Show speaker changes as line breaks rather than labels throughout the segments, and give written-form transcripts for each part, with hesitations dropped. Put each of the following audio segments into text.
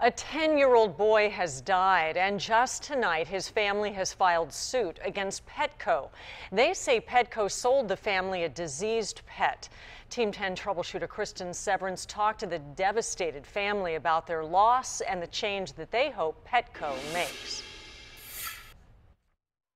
A 10-year-old boy has died, and just tonight his family has filed suit against Petco. They say Petco sold the family a diseased pet. Team 10 troubleshooter Kristen Severance talked to the devastated family about their loss and the change that they hope Petco makes.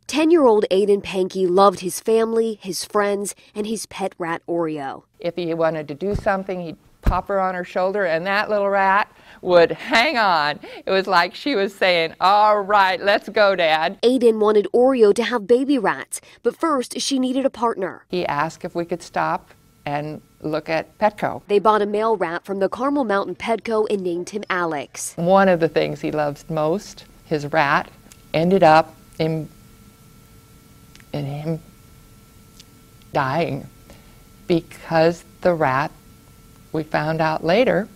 10-year-old Aiden Pankey loved his family, his friends, and his pet rat Oreo.
If he wanted to do something, he'd pop her on her shoulder, and that little rat would hang on. It was like she was saying, "All right, let's go, Dad."
Aiden wanted Oreo to have baby rats, but first she needed a partner.
He asked if we could stop and look at Petco.
They bought a male rat from the Carmel Mountain Petco and named him Alex.
One of the things he loves most, his rat, ended up in him dying because the rat, we found out later,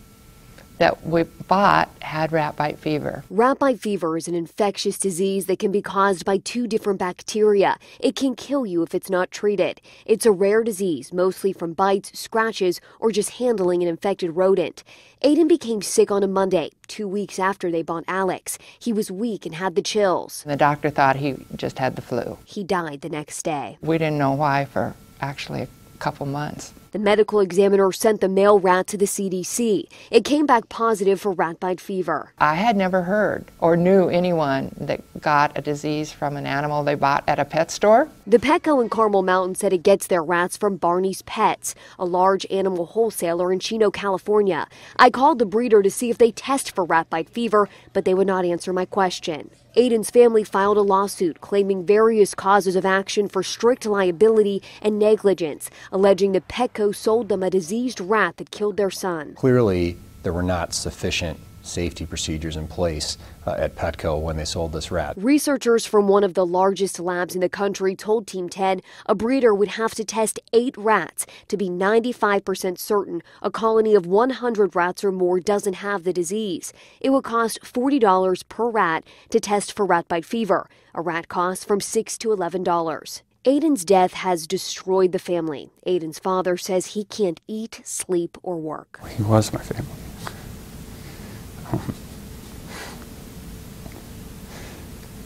that we bought had rat bite fever.
Rat bite fever is an infectious disease that can be caused by 2 different bacteria. It can kill you if it's not treated. It's a rare disease, mostly from bites, scratches, or just handling an infected rodent. Aiden became sick on a Monday, 2 weeks after they bought Alex. He was weak and had the chills.
The doctor thought he just had the flu.
He died the next day.
We didn't know why for actually a couple months.
The medical examiner sent the male rat to the CDC. It came back positive for rat bite fever.
I had never heard or knew anyone that got a disease from an animal they bought at a pet store.
The Petco in Carmel Mountain said it gets their rats from Barney's Pets, a large animal wholesaler in Chino, California. I called the breeder to see if they test for rat bite fever, but they would not answer my question. Aiden's family filed a lawsuit claiming various causes of action for strict liability and negligence, alleging that Petco sold them a diseased rat that killed their son.
Clearly, there were not sufficient safety procedures in place at Petco when they sold this rat.
Researchers from one of the largest labs in the country told Team 10 a breeder would have to test 8 rats to be 95% certain a colony of 100 rats or more doesn't have the disease. It would cost $40 per rat to test for rat bite fever. A rat costs from $6 to $11. Aiden's death has destroyed the family. Aiden's father says he can't eat, sleep, or work.
He was my family.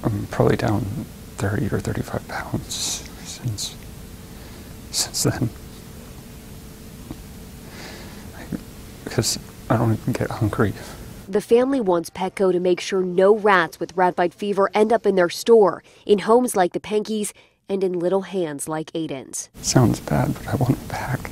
I'm probably down 30 or 35 pounds since then. Because I don't even get hungry.
The family wants Petco to make sure no rats with rat bite fever end up in their store, in homes like the Pankeys, and in little hands like Aiden's.
Sounds bad, but I want it back.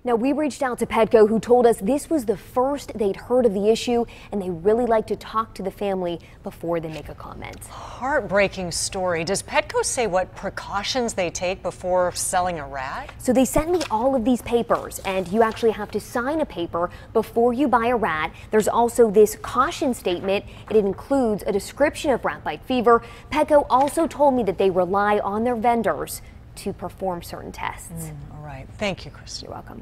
Now, we reached out to Petco, who told us this was the first they'd heard of the issue, and they really like to talk to the family before they make a comment.
Heartbreaking story. Does Petco say what precautions they take before selling a rat?
So they sent me all of these papers, and you actually have to sign a paper before you buy a rat. There's also this caution statement. It includes a description of rat bite fever. Petco also told me that they rely on their vendors to perform certain tests.
All right. Thank you, Kristen.
You're welcome.